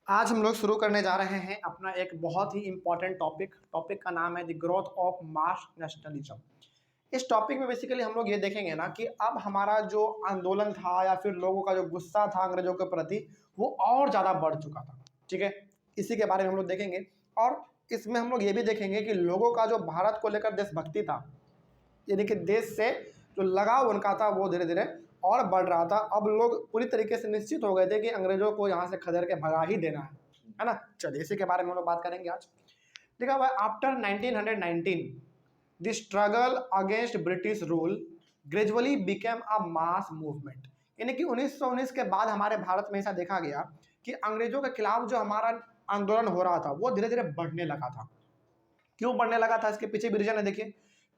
आज हम लोग शुरू करने जा रहे हैं अपना एक बहुत ही इम्पोर्टेंट टॉपिक का नाम है the growth of mass nationalism. इस टॉपिक में बेसिकली हम लोग ये देखेंगे ना कि अब हमारा जो आंदोलन था या फिर लोगों का जो गुस्सा था अंग्रेजों के प्रति वो और ज़्यादा बढ़ चुका था। ठीक है, इसी के बारे में हम लोग देखेंगे और इसमें हम लोग ये भी देखेंगे कि लोगों का जो भारत को लेकर देशभक्ति था, यानी कि देश से जो लगाव उनका था वो धीरे धीरे और बढ़ रहा था। अब लोग पूरी तरीके से निश्चित हो गए थे कि अंग्रेजों को यहाँ से खदेड़ के भगा ही देना है ना। चलिए इसी के बारे में हम लोग बात करेंगे आज। देखा हुआ after 1919 the struggle against British rule gradually became a mass movement, यानी कि 1919 के बाद हमारे भारत में ऐसा देखा गया कि अंग्रेजों के खिलाफ जो हमारा आंदोलन हो रहा था वो धीरे धीरे बढ़ने लगा था। क्यों बढ़ने लगा था, इसके पीछे भी रीजन है। देखिए,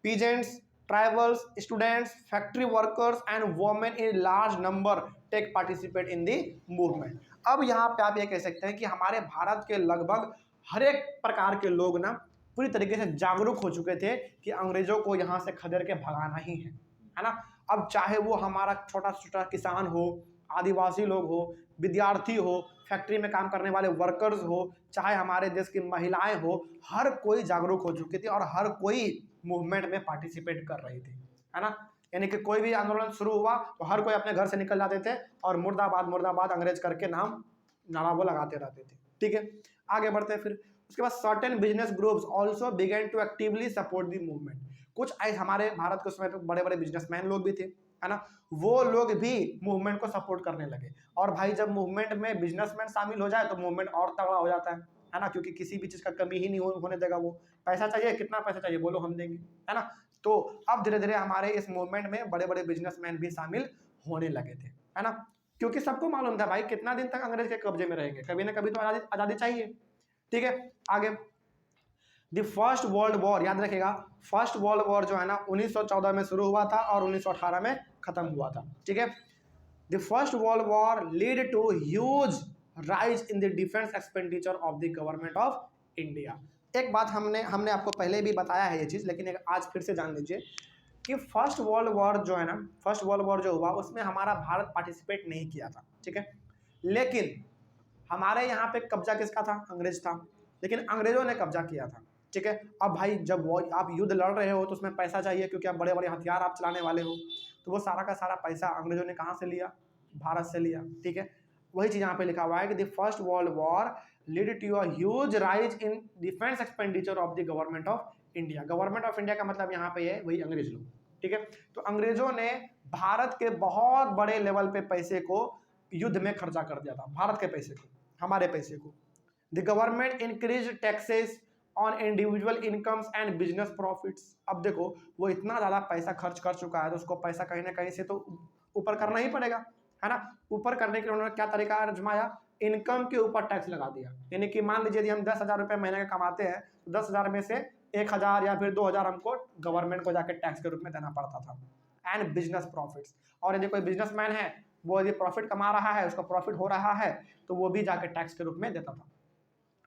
peasants, tribals, students, factory workers and women in large number take participate in the movement. अब यहाँ पे आप ये कह सकते हैं कि हमारे भारत के लगभग हर एक प्रकार के लोग ना पूरी तरीके से जागरूक हो चुके थे कि अंग्रेजों को यहाँ से खदेड़ के भगाना ही है ना। अब चाहे वो हमारा छोटा छोटा किसान हो, आदिवासी लोग हो, विद्यार्थी हो, फैक्ट्री में काम करने वाले वर्कर्स हो, चाहे हमारे देश की महिलाएं हो, हर कोई जागरूक हो चुकी थी और हर कोई मूवमेंट में पार्टिसिपेट कर रही थी, है ना। यानी कि कोई भी आंदोलन शुरू हुआ तो हर कोई अपने घर से निकल जाते थे और मुर्दाबाद मुर्दाबाद अंग्रेज करके नारा वो लगाते रहते थे। ठीक है, आगे बढ़ते हैं। फिर उसके बाद certain business groups also began to actively support the movement. कुछ हमारे भारत के समय पे बड़े बड़े बिजनेसमैन लोग भी थे, है ना, वो लोग भी मूवमेंट को सपोर्ट करने लगे। और भाई जब मूवमेंट में बिजनेसमैन शामिल हो जाए तो मूवमेंट और तगड़ा हो जाता है ना, क्योंकि किसी भी चीज़ का कमी ही नहीं होने देगा। वो पैसा चाहिए, कितना पैसा चाहिए बोलो हम देंगे, है ना। तो अब धीरे धीरे हमारे इस मूवमेंट में बड़े बड़े बिजनेसमैन भी शामिल होने लगे थे, है ना, क्योंकि सबको मालूम था भाई कितना दिन तक अंग्रेज के कब्जे में रहेंगे, कभी ना कभी तो आज़ादी चाहिए। ठीक है, आगे द फर्स्ट वर्ल्ड वॉर, याद रखेगा फर्स्ट वर्ल्ड वॉर जो है ना 1914 में शुरू हुआ था और 1918 में खत्म हुआ था। ठीक है, the first world war lead to huge rise in the defence expenditure of the government of India. एक बात हमने आपको पहले भी बताया है ये चीज़, लेकिन एक आज फिर से जान लीजिए कि फर्स्ट वर्ल्ड वॉर जो है ना, फर्स्ट वर्ल्ड वॉर जो हुआ उसमें हमारा भारत पार्टिसिपेट नहीं किया था। ठीक है, लेकिन हमारे यहाँ पे कब्जा किसका था, अंग्रेज था, लेकिन अंग्रेजों ने कब्जा किया था। ठीक है, अब भाई जब वो आप युद्ध लड़ रहे हो तो उसमें पैसा चाहिए, क्योंकि आप बड़े बड़े हथियार आप चलाने वाले हो, तो वो सारा का सारा पैसा अंग्रेजों ने कहाँ से लिया, भारत से लिया। ठीक है, वही चीज़ यहाँ पे लिखा हुआ है कि the first world war lead to a huge rise in defence expenditure of the government of India. Government of India का मतलब यहाँ पे है वही अंग्रेज लोग। ठीक है, तो अंग्रेजों ने भारत के बहुत बड़े लेवल पे पैसे को युद्ध में खर्चा कर दिया था, भारत के पैसे को, हमारे पैसे को। The government increase taxes on individual incomes and business profits. अब देखो वो इतना ज़्यादा पैसा खर्च कर चुका है तो उसको पैसा कहीं ना कहीं से तो ऊपर करना ही पड़ेगा, है ना। ऊपर करने के लिए उन्होंने क्या तरीका आजमाया, इनकम के ऊपर टैक्स लगा दिया। यानी कि मान लीजिए यदि हम 10,000 रुपये महीने का कमाते हैं तो 10,000 में से 1,000 या फिर 2,000 हमको गवर्नमेंट को जाकर टैक्स के रूप में देना पड़ता था। एंड बिजनेस प्रॉफिट्स, और यदि कोई बिजनेसमैन है वो यदि प्रॉफिट कमा रहा है, उसका प्रॉफिट हो रहा है, तो वो भी जाकर टैक्स के रूप में देता था।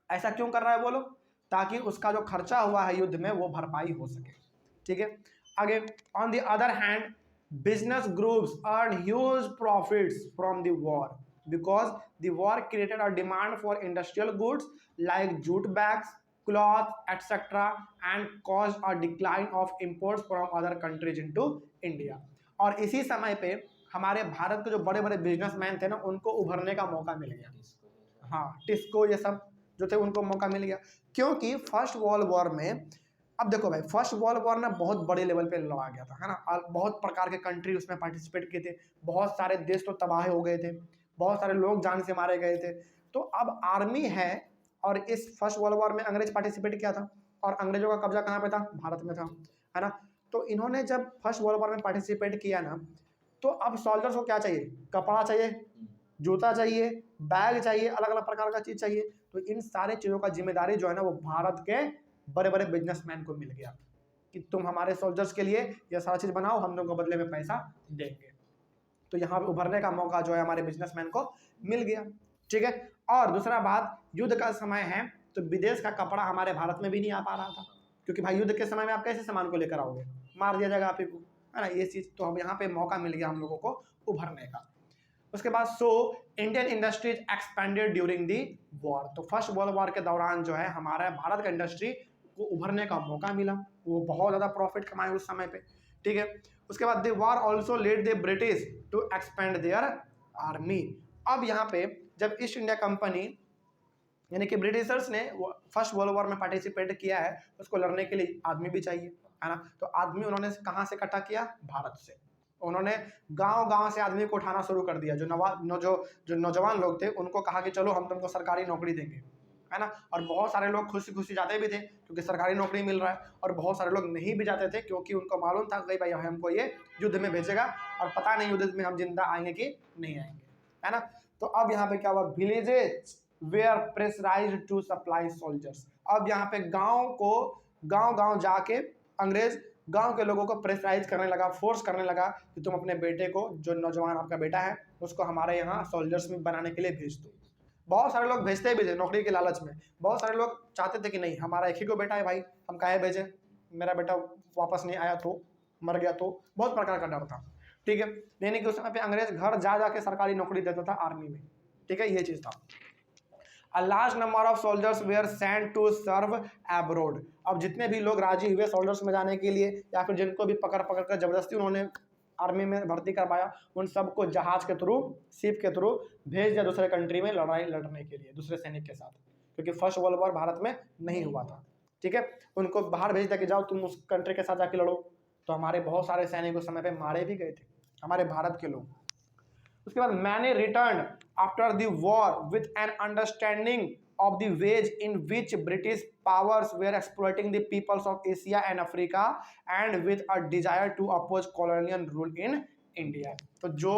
ऐसा क्यों कर रहा है वो लोग, ताकि उसका जो खर्चा हुआ है युद्ध में वो भरपाई हो सके। ठीक है, आगे on the other hand business groups earn huge profits from the war because the war created a demand for industrial goods like jute bags, cloth etcetera and cause a decline of imports from other countries into India. और इसी समय पे हमारे भारत के जो बड़े बड़े businessman थे ना उनको उभरने का मौका मिल गया। हाँ, टिस्को ये सब जो थे उनको मौका मिल गया, क्योंकि फर्स्ट वर्ल्ड वॉर में, अब देखो भाई फर्स्ट वर्ल्ड वॉर ना बहुत बड़े लेवल पे लड़ा गया था, है ना, और बहुत प्रकार के कंट्री उसमें पार्टिसिपेट किए थे, बहुत सारे देश तो तबाह हो गए थे, बहुत सारे लोग जान से मारे गए थे। तो अब आर्मी है और इस फर्स्ट वर्ल्ड वॉर में अंग्रेज पार्टिसिपेट किया था और अंग्रेजों का कब्जा कहाँ पे था, भारत में था, है ना। तो इन्होंने जब फर्स्ट वर्ल्ड वॉर में पार्टिसिपेट किया ना, तो अब सोल्जर्स को क्या चाहिए, कपड़ा चाहिए, जूता चाहिए, बैग चाहिए, अलग अलग प्रकार का चीज़ चाहिए। तो इन सारे चीज़ों का जिम्मेदारी जो है ना वो भारत के बड़े बड़े बिजनेसमैन को मिल गया कि तुम हमारे सोल्जर्स के लिए ये सारा चीज़ बनाओ, हम लोग को बदले में पैसा देंगे। तो यहाँ पे उभरने का मौका जो है हमारे बिजनेसमैन को मिल गया। ठीक है, और दूसरा बात, युद्ध का समय है तो विदेश का कपड़ा हमारे भारत में भी नहीं आ पा रहा था, क्योंकि भाई युद्ध के समय में आप कैसे सामान को लेकर आओगे, मार दिया जाएगा आप ही को, है ना, ये चीज़। तो अब यहाँ पे मौका मिल गया हम लोगों को उभरने का। उसके बाद so Indian industries expanded during the war. तो फर्स्ट वर्ल्ड वॉर के दौरान जो है हमारा भारत का इंडस्ट्री को उभरने का मौका मिला, वो बहुत ज़्यादा प्रॉफिट कमाए उस समय पे, ठीक है। उसके बाद the war also led the British to expand their army. अब यहाँ पे जब ईस्ट इंडिया कंपनी यानी कि ब्रिटिशर्स ने फर्स्ट वर्ल्ड वॉर में पार्टिसिपेट किया है, उसको लड़ने के लिए आदमी भी चाहिए, है ना। तो आदमी उन्होंने कहाँ से इकट्ठा किया? भारत से। उन्होंने गांव-गांव से आदमी को उठाना शुरू कर दिया। जो नौजवान लोग थे उनको कहा कि चलो हम तुमको सरकारी नौकरी देंगे, है ना। और बहुत सारे लोग खुशी-खुशी जाते भी थे क्योंकि सरकारी नौकरी मिल रहा है, और बहुत सारे लोग नहीं भी जाते थे क्योंकि उनको मालूम था कि भाई हमको ये युद्ध में भेजेगा और पता नहीं युद्ध में हम जिंदा आएंगे कि नहीं आएंगे, है ना। तो अब यहाँ पे क्या हुआ? Villages were pressurised to supply soldiers. अब यहाँ पे गांव जाके अंग्रेज गांव के लोगों को प्रेशराइज करने लगा, फोर्स करने लगा कि तुम अपने बेटे को, जो नौजवान आपका बेटा है, उसको हमारे यहाँ सोल्जर्स में बनाने के लिए भेज दो। बहुत सारे लोग भेजते भी थे नौकरी के लालच में। बहुत सारे लोग चाहते थे कि नहीं, हमारा एक ही को बेटा है भाई, हम काहे भेजें, मेरा बेटा वापस नहीं आया तो, मर गया तो, बहुत प्रकार का डर था, ठीक है। यानी कि उस समय पे अंग्रेज घर जा जाके सरकारी नौकरी देता था आर्मी में, ठीक है, ये चीज़ था। A large number of soldiers were sent to serve abroad। अब जितने भी लोग राजी हुए सोल्जर्स में जाने के लिए, या फिर जिनको भी पकड़ कर जबरदस्ती उन्होंने आर्मी में भर्ती करवाया, उन सबको जहाज के थ्रू, शिप के थ्रू भेज दिया दूसरे कंट्री में लड़ाई लड़ने के लिए दूसरे सैनिक के साथ, क्योंकि फर्स्ट वर्ल्ड वॉर भारत में नहीं हुआ था, ठीक है। उनको बाहर भेज दिया कि जाओ तुम उस कंट्री के साथ जाके लड़ो। तो हमारे बहुत सारे सैनिक उस समय पे मारे भी गए थे, हमारे भारत के लोग। उसके बाद मैंने return after the war with an understanding of the ways in which British powers were exploiting the peoples of Asia and Africa and with a desire to oppose colonial rule in India। तो जो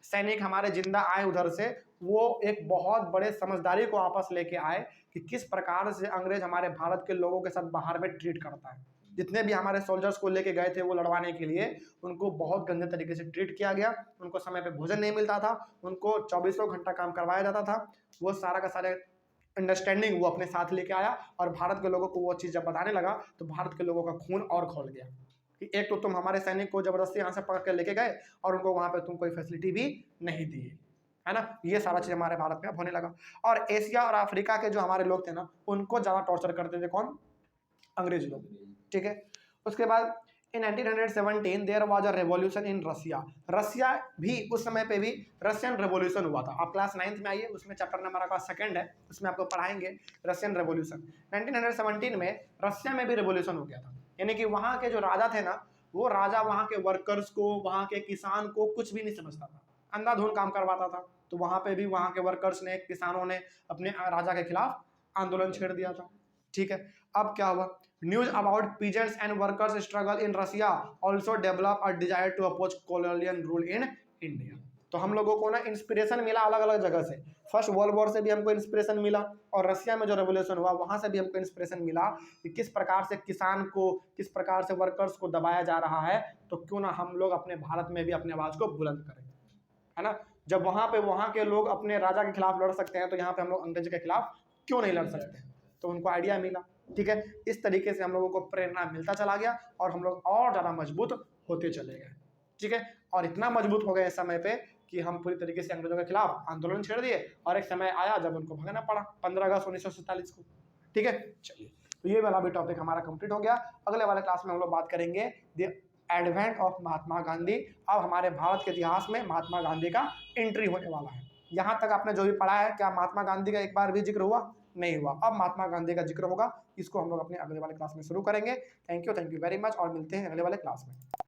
सैनिक हमारे जिंदा आए उधर से, वो एक बहुत बड़े समझदारी को वापस लेके आए कि किस प्रकार से अंग्रेज हमारे भारत के लोगों के साथ बाहर में ट्रीट करता है। जितने भी हमारे सोल्जर्स को लेके गए थे वो लड़वाने के लिए, उनको बहुत गंदे तरीके से ट्रीट किया गया, उनको समय पे भोजन नहीं मिलता था, उनको 24 घंटा काम करवाया जाता था। वो सारा का सारे अंडरस्टैंडिंग वो अपने साथ लेके आया, और भारत के लोगों को वो चीज़ जब बताने लगा तो भारत के लोगों का खून और खौल गया कि एक तो तुम हमारे सैनिक को जबरदस्ती यहाँ से पकड़ के लेके गए और उनको वहाँ पे तुम कोई फैसिलिटी भी नहीं दी, है ना। ये सारा चीज़ हमारे भारत में अब होने लगा। और एशिया और अफ्रीका के जो हमारे लोग थे ना, उनको ज़्यादा टॉर्चर करते थे कौन? अंग्रेज लोग, ठीक है। उसके बाद in 1917 there was a revolution in Russia. Russia भी उस समय पे भी रशियन रेवोल्यूशन हुआ था। आप क्लास 9th में आइए, उसमें चैप्टर नंबर आपका 2 है, उसमें आपको पढ़ाएंगे रशियन रेवोल्यूशन। 1917 में रसिया में भी रेवोल्यूशन हो गया था। यानी कि वहाँ के जो राजा थे ना, वो राजा वहाँ के वर्कर्स को, वहाँ के किसान को कुछ भी नहीं समझता था, अंधाधुंध काम करवाता था। तो वहाँ पे भी वहाँ के वर्कर्स ने, किसानों ने अपने राजा के खिलाफ आंदोलन छेड़ दिया था, ठीक है। अब क्या हुआ? News about peasants and workers struggle in Russia also develop a desire to oppose colonial rule in India. तो हम लोगों को ना इंस्पिरेशन मिला अलग अलग जगह से। फर्स्ट वर्ल्ड वॉर से भी हमको इंस्पिरेशन मिला, और रसिया में जो रेवोल्यूशन हुआ वहां से भी हमको इंस्पिरेशन मिला कि किस प्रकार से किसान को, किस प्रकार से वर्कर्स को दबाया जा रहा है। तो क्यों ना हम लोग अपने भारत में भी अपनी आवाज को बुलंद करें, है ना। जब वहां पे वहां के लोग अपने राजा के खिलाफ लड़ सकते हैं, तो यहाँ पे हम लोग अंग्रेज के खिलाफ क्यों नहीं लड़ सकते? तो उनको आइडिया मिला, ठीक है। इस तरीके से हम लोगों को प्रेरणा मिलता चला गया और हम लोग और ज़्यादा मजबूत होते चले गए, ठीक है। और इतना मजबूत हो गए इस समय पे कि हम पूरी तरीके से अंग्रेजों के खिलाफ आंदोलन छेड़ दिए, और एक समय आया जब उनको भगाना पड़ा 15 अगस्त 1947 को, ठीक है। चलिए, तो ये वाला भी टॉपिक हमारा कंप्लीट हो गया। अगले वाले क्लास में हम लोग बात करेंगे the advent of Mahatma Gandhi. अब हमारे भारत के इतिहास में महात्मा गांधी का एंट्री होने वाला है। यहाँ तक आपने जो भी पढ़ा है, क्या महात्मा गांधी का एक बार भी जिक्र हुआ? नहीं हुआ। अब महात्मा गांधी का जिक्र होगा, इसको हम लोग अपने अगले वाले क्लास में शुरू करेंगे। थैंक यू वेरी मच, और मिलते हैं अगले वाले क्लास में।